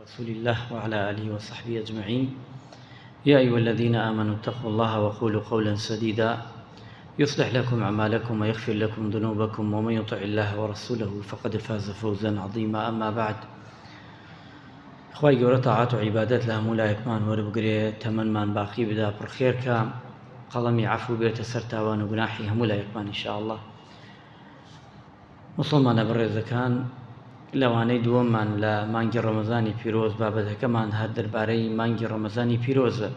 رسول الله وعلى آله وصحبه أجمعين. يا أيها الذين آمنوا اتقوا الله وقولوا قولا سديدا يصلح لكم أعمالكم ويغفر لكم ذنوبكم ومن يطع الله ورسوله فقد فاز فوزا عظيما. أما بعد، خواهی گەورە تاعات و عیبادەت لە هەموو لایەکمان وەربگرێت، تەمەنمان باقی بدا، پڕخێرکە، قەڵەمی عەفو بێتە سەر تاوان و گوناحی هەموو لایەکمان ئینشاءالله. مسلمانە بەڕێزەکان، لەوانەی دووەممان لە مانگی ڕەمەزانی پیرۆز بابەتەکەمان هەر دەربارەی مانگی ڕەمەزانی پیرۆزە.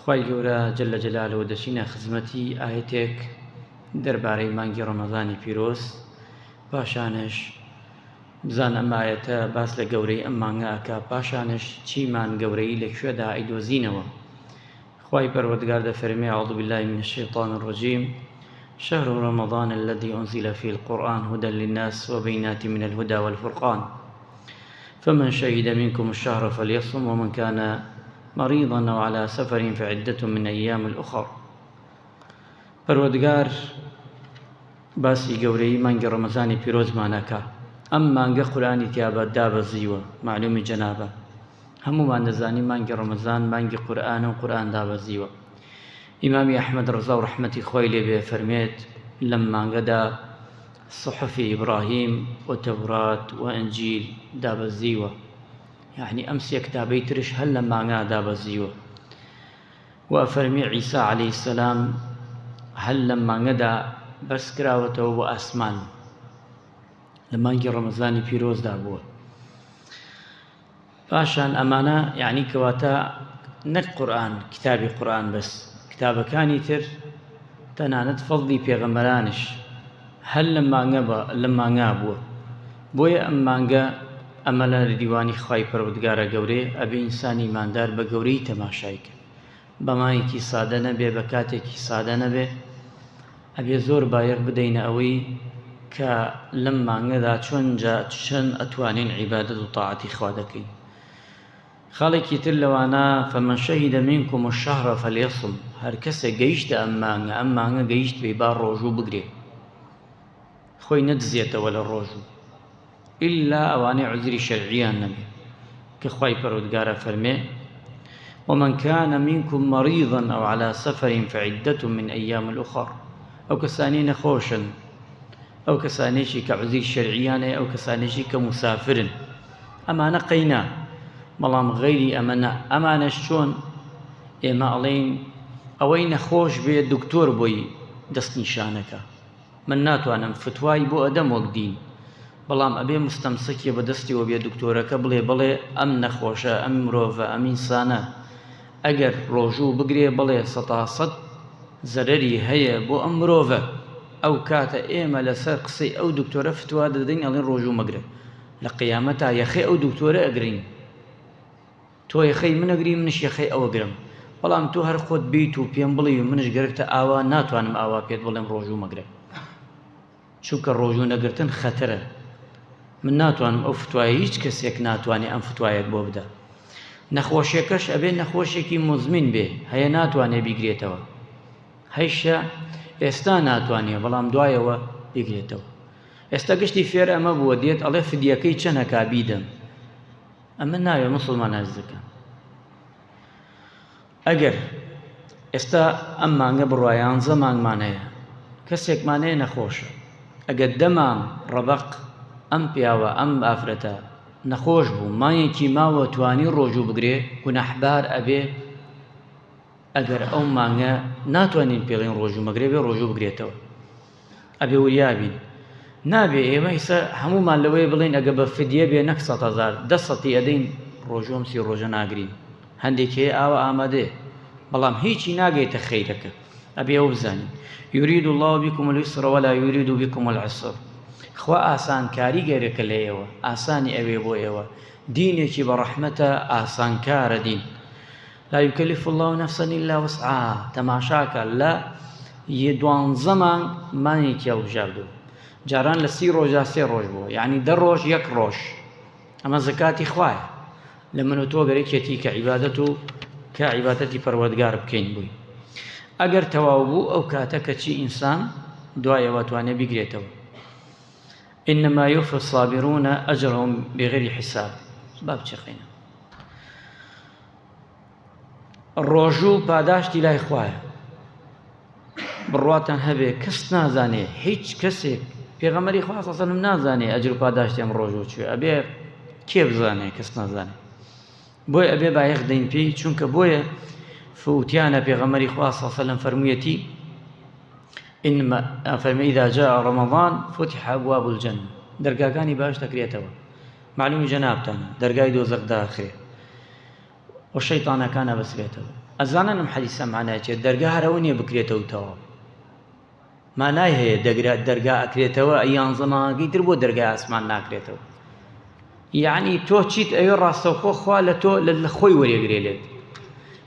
خواهی گەورە جەلە جەلالەوە دەچینە خزمەتی ئاەتێک دەربارەی مانگی ڕەمەزانی پیرۆز، پاشانش بزان ئەم ئاەتە باس لە گەورەی ئەم مانگە ئەکا، پاشانش چیمان گەورەی لەکوێدا ئەیدۆزینەوە. خواهی پەروەردگار دەفەرمێ: أعوذ بالله من الشيطان الرجيم شهر رمضان الذي أنزل فيه القرآن هدى للناس وبينات من الهدى والفرقان فمن شهد منكم الشهر فليصم ومن كان مريضا أو على سفر فعدة من أيام الأخر. پەروەردگار باسی گەورەی مانگی ڕەمەزانی پیرۆزمانەکە. ئەم مانگە قورئانی تیابە دابەزیوە، معلومی جەنابە، هەموومان دەزانی مانگی ڕەمەزان مانگی قورئانە و قورئان دابەزیوە. ئیمامی ئەحمەد ڕەزا و ڕەحمەتی خۆی لێبێ فەرمێت لەم مانگەدا صحفی ئیبراهیم و تەورات و ئەنجیل دابەزیوە، یعنی ئەم سێ کتابەی ترش هەر لەم مانگا دابەزیوە. و ئەفەرمێ عیسا عەلەیهی سەلام هەر لەم مانگەدا بەرز کراوەتەوە بۆ ئاسمان، لە مانگی ڕەمەزانی پیرۆزدا بووە. پاشان ئەمانە یعنی کەواتە نەک قورئان، کتابی قورئان بەس، کتابەکانی تر تەنانەت فەضلی پێغەمبەرانش هەر لەم مانگا بووە. بۆیە ئەم مانگە ئەمە لە دیوانی خوای پەروەردگارە گەورەیە، ئەبێ ئینسانی ئیماندار بە گەورەی تەماشای کرد، بە مایەکی سادە نەبێ، بە کاتێکی سادە نەبێ، ئەبێ زۆر بایەخ بدەینە ئەوەی کە لەم مانگەدا چۆن ئەتوانین عیبادەت و تاعەتی خوا دەکەین. خاڵێکی تر لەوانە فەمەن شەهیدە منکم الشەهرە فەلیەصم، هەر کەسێک گەیشتە ئەم مانگە گەیشت پێی با ڕۆژوو بگرێ، خۆی نەدزێتەوە لە ڕۆژوو، ئیلا ئەوانەی عوزری شەرعیان نەبێ کە خوای پەروەردگارە فەرمێ: ومن كان منكم مريضا أو على سفر فعدة من أيام الأخر. ئەو کەسانی نەخۆشن، ئەو کەسانێکی کە عوزری شەرعیانە، ئەو کەسانێکی کە موسافرن، ئەمانە قەینا. بەڵام غەیری ئەمانەش چۆن ئێمە ئەڵێین ئەوەی نەخۆش بێ دکتۆر بۆی دەستنیشانەکە، من ناتوانم فتوای بۆ ئەدەم وەک دین، بەڵام ئەبێ مستەمسەکێ بەدەستیەوە بێ دکتۆرەکە بڵێ ئەم نەخۆشە، ئەم مرۆڤە، ئەم ئینسانە ئەگەر ڕۆژوو بگرێ بڵێ 100% زەرەری هەیە بۆ ئەم مرۆڤە. ئەو کاتە ئێمە لەسەر قسەی ئەو دکتۆرە فتوا دەدەین، ئەڵێن ڕۆژوو مەگرە. لە قیامەتا یەخەی ئەو دکتۆرە ئەگرین، تۆ یەخەی من ئەگری، منش یەخەی ئەوە گرم. بەڵام تۆ هەر خۆت بیت و پێم بڵێ و منش گرفتە ئاوا، ناتوانم ئاوا پێت بڵێم ڕۆژوو مەگرە، چونکە ڕۆژوو نەگرتن خەتەرە. من ناتوانم ئەو فتوایە، هیچ کەسێک ناتوانێت ئەم فتوایەت بۆ بدە. نەخۆشیەکەش ئەبێ نەخۆشێکی مزمین بێ، هەیە ناتوانێت بیگرێتەوە، هەیشە ئێستا ناتوانێت بەڵام دوایەوە بیگرێتەوە. ئێستا گشتی فێر ئەمە بووە، دێت ئەڵێ فدیەکەی چەندەکا بیدەم. ئەمە ناوێ مسلمان عەزیزەکان. ئەگەر ئێستا ئەم مانگە بڕوا 11 مانگمان هەیە، کەسێکمان هەیە نەخۆشە، ئەگەر 10 مانگ ڕەبەق ئەم پیاوە ئەم ئافرەتە نەخۆش بوو، مانگێکی ماوە توانی ڕۆژوو بگرێ، گونەحبار ئەبێ. ئەگەر ئەو مانگە ناتوانین پێڵێن ڕۆژوو مەگرێ بێ ڕۆژوو بگرێتەوە، ئەبێ وریابین. نابێ ئێمە ئێستا هەمومان لەوەی بڵێن ئەگە بە فدیە بێ نەک 100,000 10 ئەدەین ڕۆژوەم 30 ڕۆژە ناگرین. هەندێک هەیە ئاوە ئامادەیە، بەڵام هیچی ناگەیتە خەیرەکە. ئەبێ ئەو بزانین: يريد الله بكم اليسر ولا يريد بكم العسر. خوا ئاسانکاری گەورەکە لە ئێوە، ئاسانی ئەوێ بۆ ئێوە، دینێکی بە ڕەحمەتە، ئاسانکارە دین. لا يكلف الله نفسا إلا وسعها. تەماشاکە لە 12 مانگ مانگێکی هەڵبژاردووە، جاران لە 30 ڕۆژە 3 ڕۆژ بووە، یعنی 10 ڕۆژ 1 ڕۆژ. ئەمە زەکاتی خوایە لە من و تۆ گەرەکێتی کە عیبادەتی پەروەردگار بکەین بووی. ئەگەر تەواو بوو ئەو کاتە کەچی ئینسان دوایەوە توانێت بیگرێتەوە. إنما يوفى الصابرون أجرهم بغير حساب. با بچێقینە. ڕۆژوو پاداشتی لای خوایە، بڕواتان هەبێ کەس نازانێ، هیچ کەسێک پێغەمبەری خوا صلی الله علیه و سلم نازانێ ئەجر و پاداشتی ئەم ڕۆژوو چێ، ئەبێ کێ بزانێ؟ کەس نازانێ. بۆیە ئەبێ بایەخ دەین پێی، چونکە بۆیە فوتیانە پێغەمبەری خوا صلی الله علیه و سلم فەرموویەتی إنما فەرمێ إذا جاء رمضان فتح أبواب الجنة، دەرگاکانی باش دەکرێتەوە. معلومی جەنابتانە دەرگای دۆزەخ داخرێ و شەیطانەکانە بەسرێتەوە. ئەزانن ئەم حەدیسە معنای چێت؟ دەرگا هەرەوە نییە بکرێتەوە تەواو، مانای هەیە دەرگا ئەکرێتەوە ئەیان زەمانگەی تر بۆ دەرگای ئاسمان ناکرێتەوە. یعنی تۆ چیت ئەوێ ڕاستەوخۆ خوا لە تۆ لە خۆی وەرێگرێ لێت،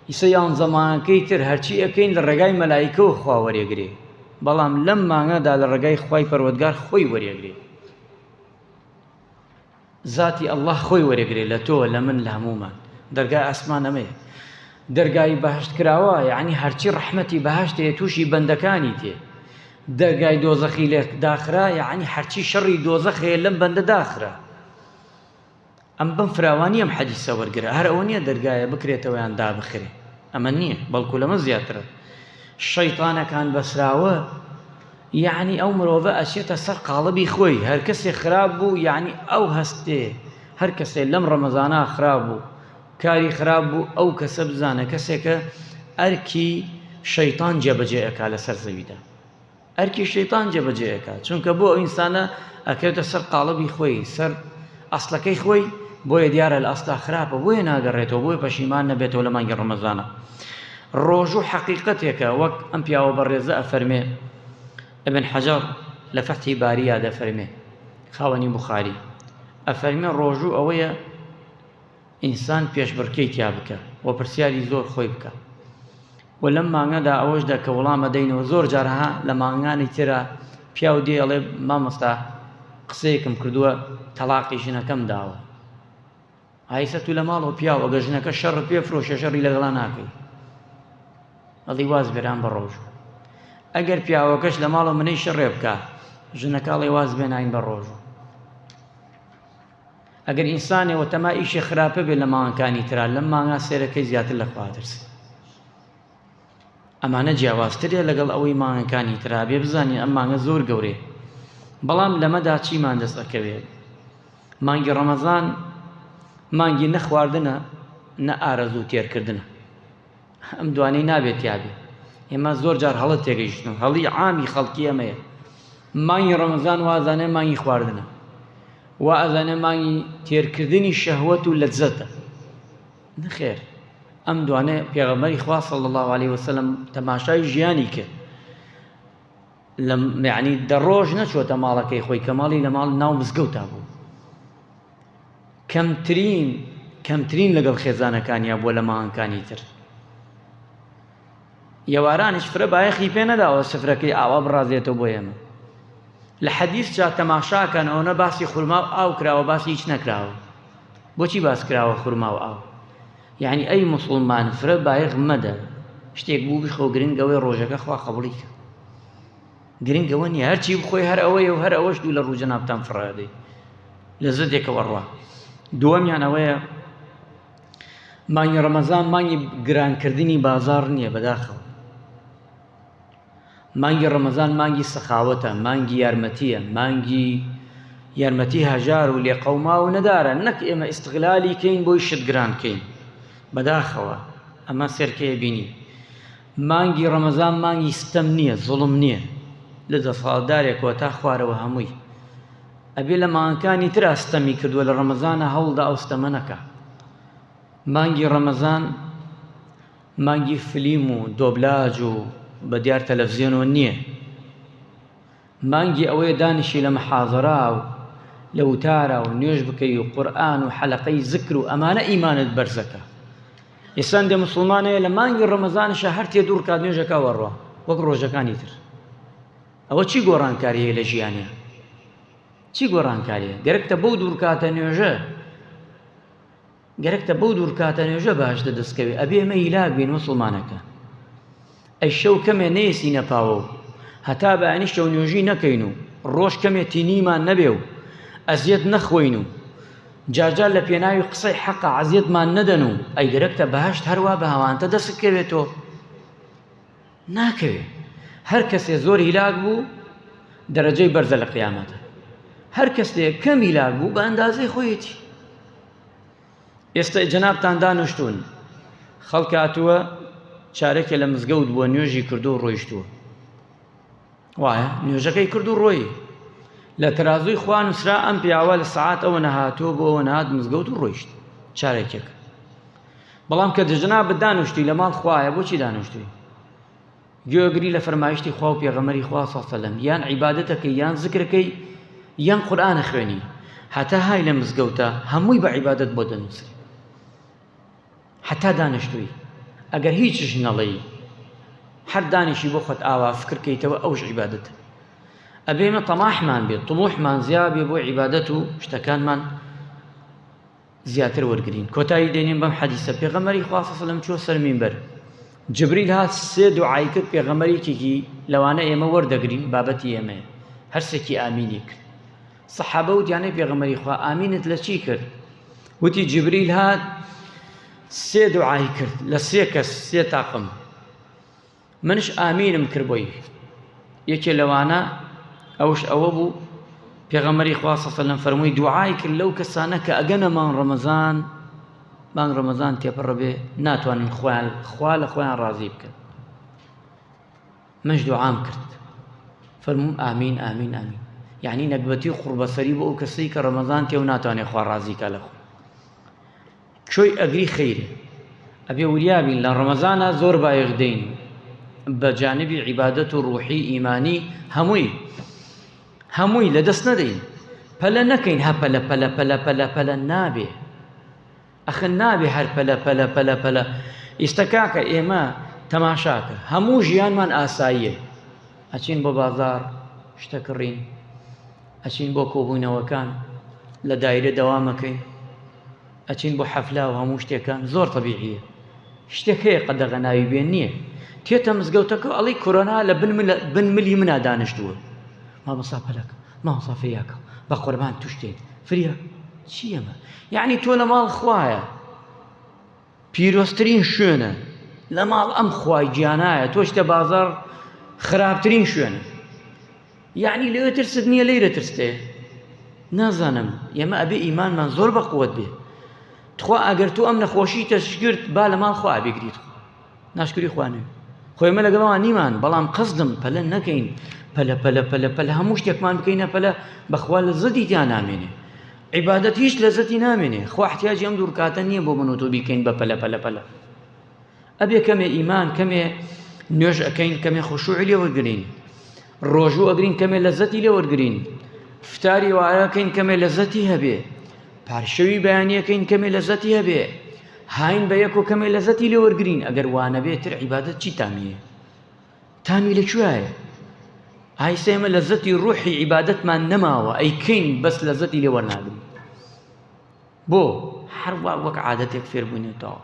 ئیسە یان زەمانەکەی تر هەرچی ئەەکەین لە ڕێگای مەلایکەوە خوا وەرێگرێ، بەڵام لەم مانگەدا لە ڕێگای خوای پەروەردگار خۆی وەرێگرێ، ذاتی ئەڵڵاه خۆی وەرێگرێ لە تۆ لە من لە هەمومان. دەرگای ئاسمان ئەمەیە. دەرگای بەهشت کراوە، یعنی هەرچی ڕەحمەتی بەهشت هەیە تووشی بەندەکانی تێ. دەرگای دۆزەخی لێ داخرا، یعنی هەرچی شەڕی دۆزەخ هەیە لەم بەندە داخرا. ئەم بەم فراوانی ئەم حەدیسە وەرگرە، هەر ئەوە نییە دەرگایە بکرێتەوە یان دابخرێ، ئەمە نییە، بەڵکو لەمە زیاترە. شەیطانەکان بەسراوە، یعنی ئەو مرۆڤە ئەچێتە سەر قاڵبی خۆی، هەر کەسێک خراپ بوو یعنی ئەو هەستێ، هەر کەسێک لەم ڕەمەزانە خراپ بوو کاری خراپ بوو، ئەو کەسە بزانە کەسێکە ئەرکی شەیطان جێبەجێ ئەکا لەسەر زەویدا، ئەرکی شەیطان جێبەجێ ئەکا، چونکە بۆ ئەو ئینسانە ئەکەوێتە سەر قاڵبی خۆی، سەر ئەسڵەکەی خۆی، بۆیە دیارە لە ئەسڵا خراپە، بۆیە ناگەڕێتەوە، بۆیە پەشیمان نەبێتەوە لە مانگی ڕەمەزانە. ڕۆژوو حەقیقەتێکە، وەک ئەم پیاوە بەڕێزە ئەفەرمێ ابن حەجەر لە فەتحی باریا دەفەرمێ، خاوەنی بوخاری ئەفەرمێ ڕۆژوو ئەوەیە ئینسان پێشبڕکەی تیا بکە و پرسیاری زۆر خۆی بکە، و لەم مانگەدا ئەوەشدا کە وەڵامە دەینەوە. زۆر جارها لە مانگانی ترە پیاو دێ ئەڵێ مامۆستا قسەیەکم کردووە تەلاقی ژنەکەم داوە، ئایسە تو لە ماڵەوە پیاو ئەگە ژنەکە شەڕ پێفرۆشە شەڕی لەگەڵا ناکەی، ئەڵی واز بێران بە ڕۆژوو. ئەگەر پیاوەکەش لە ماڵەوە منەی شەڕێ بکە، ژنەکەڵی واز بێناین بە ڕۆژوو. ئەگەر ئینسانێەوە تەما ئیشی خراپە بێت لە ماڵەکانی ترا، لەم مانگا سێرەکەی زیاتر لە خوا دەرسێ. ئەمانە جیاوازترە لەگەڵ ئەوەی مانگەکانی ترا، بێ بزانین ئەم مانگە زۆر گەورەیە. بەڵام لەمەدا چیمان دەست ئەکەوێت؟ مانگی ڕەمەزان مانگی نەخواردنە، نە ئارەزوو تێرکردنە، ئەم دوانەی نابێت یابێ. ئێمە زۆر جار هەڵت تێگەیشتن، هەڵی عامی خەڵکی ئەمەیە، مانگی ڕەمەزان وازانێ مانگی خواردنە، وا ئەزانێ مانگی تێرکردنی شەهوەت و لەجزەتە. نەخێر، ئەم دوانێ پێغەمبەری خوا صلی الله علیه وسلم تەماشای ژیانی کرد، یعنی دەڕۆژ نەچۆتە ماڵەکەی خۆی، کە ماڵی لە ماڵ ناو مزگەوتا بوو، کەمترین لەگەڵ خێزانەکانیە بۆ لە ماڵەکانی تر. یەوارانش فرە بایەخی پێ نەداوە سفرەکەی ئاوا بڕازێتەوە بۆ ئێمە. لە حەدیث جا تەماشاکەن ئەوە باسی خورما و ئاو کراوە، باسی هیچ نەکراوە. بۆچی باس کراوە خورما و ئاو؟ یعنی ئەی موسڵمان فرە بایەخ مەدە، شتێک بوو بخۆ گرنگەوەی ڕۆژەکە خوا قەبوڵی کە، گرنگەوە نییە هەرچی بخۆی هەر ئەوەیە و هەر ئەوەش دوو لە ڕوو جەنابتان فڕادەی لەزەتێکەوە ڕوا. دووەمیان ئەوەیە مانگی ڕەمەزان مانگی گرانکردنی بازاڕ نییە بەداخەوە. مانگی ڕەمەزان مانگی سەخاوەتە، مانگی یارمەتیە، مانگی یارمەتی هەژار و لێ قەوما و نەدارە، نەک ئێمە ئیستغلالی کەین بۆی شت گران کەین. بەداخەوە ئەمە سێرکەیە بینی. مانگی ڕەمەزان مانگی ستەم نییە، زوڵم نییە لە دەسەڵاتدارێکەوە تا خوارەوە هەمووی. ئەبێ لە مانگەکانی ترا ستەمی کردووە، لە ڕەمەزانە هەوڵدا ئەو ستەمە نەکا. مانگی ڕەمەزان مانگی فلیم و دۆبلاج و بە دیار تەلەڤیزیۆنەوە نییە. مانگی ئەوەیە دانیشی لە مەحاضەرا و لە وتارە و نوێژ بکەی و قورئان و حەلەقەی زکر و ئەمانە ئیمانت بەرزەکە. ئێستا دێ موسڵمانەیە لە مانگی ڕەمەزانشە هەر تێ دوور کات نوێژەکە وەڕوا وەک ڕۆژەکانی تر. ئەوە چی گۆڕانکاریەیە لە ژیانە؟ چی گۆڕانکاریە؟ گەرەکتە بەو دوور کاتە نوێژە، گەرەکتە بەو دوور کاتە نوێژە باشتە دەستکەوێ. ئەبێ ئێمە هیلاک بین موسڵمانەکە، ئەی شەو کەمێ نەیەسی نەپاوە و هەتا بەیانی شەو نوێژی نەکەین و ڕۆژ کەمێ تینیمان نەبێ و ئەزیەت نەخۆین و جارجار لە پێناوی قسەی حەقە عەزیەتمان نەدەن و ئەیگەرەکتە بەهەشت هەروە بە هەوانتە دەستکەوێتەوە ناکەوێت. هەر کەسێ زۆر هیلاک بوو دەرەجەی بەرزە لە قیامەتە، هەر کەسێ کەم هیلاک بوو بە ئەندازەی خۆیەتی. ئێستا جەنابتان دانیشتوون خەڵک هاتووە چارێکێ لە مزگەوت بووە نوێژی کردو و ڕۆیشتووە، وایە نوێژەکەی کرد و ڕۆی لە تەرازووی خوا نووسرا ئەم پیاوە لە سەعات ئەوە نەهاتووە بۆ ئەوە نەهات مزگەوت و ڕۆیشت چارێکێک. بەڵام کە جەنابت دانیشتی لە ماڵ خوایە بۆچی دانیشتووی؟ گوێگری لە فەرمایشتی خوا و پێغەمبەری خوا صلی الله علیه و سلم، یان عیبادەتەکەی یان زکرەکەی یان قورئانە خوێنی، هەتا های لە مزگەوتە هەمووی بە عیبادەت بۆ دەنووسری، هەتا دانیشتووی. ئەگەر هیچش نەڵێی هەر دانیشی بۆ خۆت ئاوا فکرکەیتەوە ئەوش عیبادەتە. ئەبێمە تەماحمان بێت، طموحمان زیاد بێ بۆ عیبادەت و شتەکانمان زیاتر وەرگرین. کۆتایی دێنین بەم حەدیسە. پێغەمبەری خوا صلی الله علیه و سلم چوە سەر مینبەر، جبریل هات سێ دوعای کرد پێغەمبەرێکێکی لەوانە ئێمە وەردەگرین بابەتی ئێمەیە، هەرسێکی ئامینی کرد. سەحابە وتیانەی پێغەمبەری خوا ئامینت لە چی کرد؟ وتی جبریل هات سێ دوعای کرد لە سێ کەس سێ تاقم، منش ئامینم کرد بۆی. یەکێ لەوانە ئەوش ئەوە بوو پێغەمبەری خوا صلی الله علیه و سلم فەرمووی دوعای کرد لەو کەسانە کە ئەگەنە مانگ ڕەمەزان تێپەڕە بێ ناتوانن خوا لە خۆیان ڕازی بکەن. منش دوعام کرد فەرمووم ئامین ئامین ئامین، یعنی نەکبەتی و قوربەسەری بۆ ئەو کەسەی کە ڕەمەزان تێ و ناتوانێت خوا ڕازی کە لە خۆ کوێی ئەگری خەیرێ. ئەبێ وریابین لە ڕەمەزانە زۆر بایەخ دەین بە جانبی عیبادەت و ڕوحی ئیمانی هەمووی لەدەست نەدەین، پەلە نەکەین، هە پەلە پەلە پەلە پەلە پەلە نابێ، ئەخە نابێ هەر پەلە پەلە پەلە پەلە. ئیستا کاکە ئێمە تەماشاکە هەموو ژیانمان ئاساییە، ئەچین بۆ بازار شتەکڕین، ئەچین بۆ کۆبوونەوەکان لە دایرە دەوامەکەین، ئەچین بۆ حەفلا و هەموو شتێکان زۆر تەبیعیە. شتێک هەیە قەدەغە ناوی بێن نییە. تێتە مزگەوتەکە ئەڵی کۆرۆنا لە بن ملی منا دانیشتووە، مامۆستا پەلەکە مامۆستا فریاکە بە قوربان توو شتێک فریا چی ئەمە؟ یعنی تۆ لە ماڵ خوایە پیرۆستترین شوێنە، لە ماڵ ئەم خوای گیانایە، تۆ شتە بازار خراپترین شوێنە، یعنی لەوێ ترست نییە لەیرە ترستێ. نازانم ئێمە ئەبێ ئیمانمان زۆر بە قووەت بێ. تخوا ئەگەر تۆ ئەم نەخۆشی تەشگرت با لە ماڵ خوا بگریت، ناشکری خوانێ خۆی ئمە لەگەڵەوان نیمان، بەڵام قەزدم پەلە نەکەین، پەلە پەلە پەلە پەلە هەموو شتێکمان بکەینە پەلە، بەخوا لەزەتی تیان نامێنێ، عیبادەت هیچ لەزەتی نامێنێ. خوا احتیاجی ئەم دوور کاتە نییە بۆ من و تۆ بیکەین بە پەلە پەلە پەلە. ئەبێ کەمێ ئیمان، کەمێ نوێژ ئەکەین، کەمێ خشوعی لێ وەرگرین، ڕۆژوو ئەگرین کەمێ لەزەتی لێ وەرگرین، فتاری وارەکەین کەمێ لەزەتی هەبێ، پارشەوی بەیانیەکەین کەمێ لەزەتی هەبێ، هاین بە یەک و کەمێ لەزەتی لێ وەرگرین. ئەگەر وانە بێتر عیبادەت چی تامیە؟ تامی لەکوێیە؟ ئایسا ئێمە لەزەتی ڕوحی عیبادەتمان نەماوە، ئەیکەین بەس لەزەتی لێ وەرناگرین. بۆ هەروە وەک عادەتێک فێر بووینێتەوە.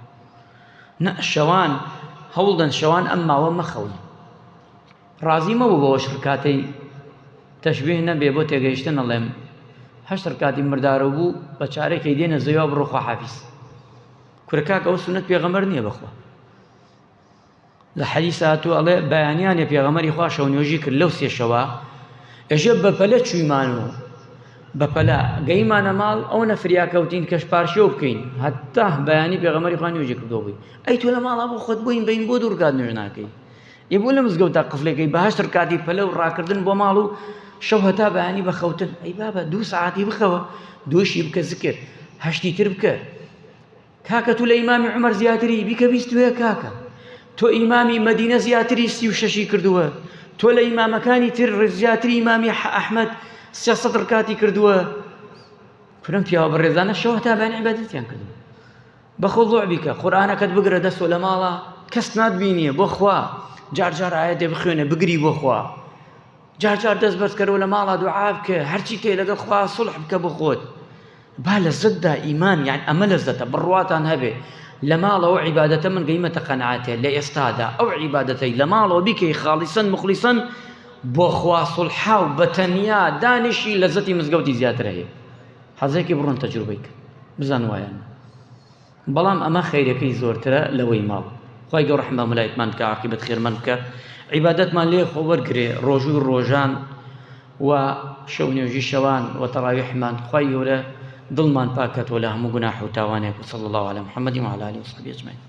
نە شەوان هەوڵدەن شەوان ئەم ماوە مەخەون، ڕازی مەبوو بەوە شڕکاتەی تەشبیه نەبێ بۆ تێگەیشتن ئەڵێم هەشت ڕکاتی مردارە بوو بە چارێکی دێنە زەویەوە بڕۆ خوا حافیز. کورەکاک ئەوە سونەت پێغەمبەر نییە بەخوا. لە حەدیث هاتووە ئەڵێ بەیانیانێ پێغەمبەری خوا شەو نوێژی کرد لەو سێ شەوە، ئێژە بە پەلە چوویمان و بە پەلە گەیمانە ماڵ ئەو نەفریاکەوتین کەش پارشێو بکەین، هەتا بەیانی پێغەمبەری خوا نوێژی کردەوە بووی. ئەی تۆ لە ماڵا بۆ خۆت بۆین بین بۆ دوو ڕکات نوێژ ناکەی؟ ئێ بۆ لە مزگەوتا قفلەکەی بە هەشت ڕکاتی پەلە و ڕاکردن بۆ ماڵ و شەو هەتا بەیانی بە خەوتن. ئەی بابە 2 ساعاتی بخەوە، دووشی بکە زکر، هەشتی تر بکە. کاکە تو لە ئیمامی عومەر زیاتری بیکە 21 کاکە، تۆ ئیمامی مەدینە زیاتری 36 کردووە، تۆ لە ئیمامەکانی تر زیاتری ئیمامی ئەحمەد 300 ڕکاتی کردووە. کورم پیاوە بەڕێزانە شەو هەتا بەیانی عیبادەتیان کردووە. بەخۆڵۆع بیکە، قورئانەکەت بگرە دەستۆ لە ماڵە، کەس ناتبینیە بۆ خوا، جار جار ئایەتێ بخوێنە بگری بۆ خوا، جار جار دەست بەرزکەرەوە لە ماڵا دوعا بکە، هەرچی کەی لەگەڵ خوا سڵح بکە بۆ خۆت. با لەزەتدا ئیمان، یان ئەمە لەزەتە بڕواتان هەبێ. لە ماڵەوە عیبادەتە من گەیمەتە قەنەعاتێ لە ئێستادا، ئەو عیبادەتەی لە ماڵەوە بیکەی خاڵیسەن مخلیسەن بۆ خوا سڵحا و بەتەنیا دانیشی لەزەتی مزگەوتی زیاتر هەیە. حەزێکی بڕۆن تەجروبەی کە بزان وایان بەڵام ئەمە خەیرەکەی زۆرترە لەوەی ماڵ خی گەور ڕحمە مەلایەتمان بکە عاقبەت خێرمان بکە عیبادەتمان لێ خۆ وەرگرێ ڕۆژوو ڕۆژان و شەو نوێژی شەوان و تەڕاویحمان خی گەورە دڵمان پاکەتەوە لە هەموو گوناح و تاوانێک وصلی الله علی محمد وعلى آله وصحبه أجمعين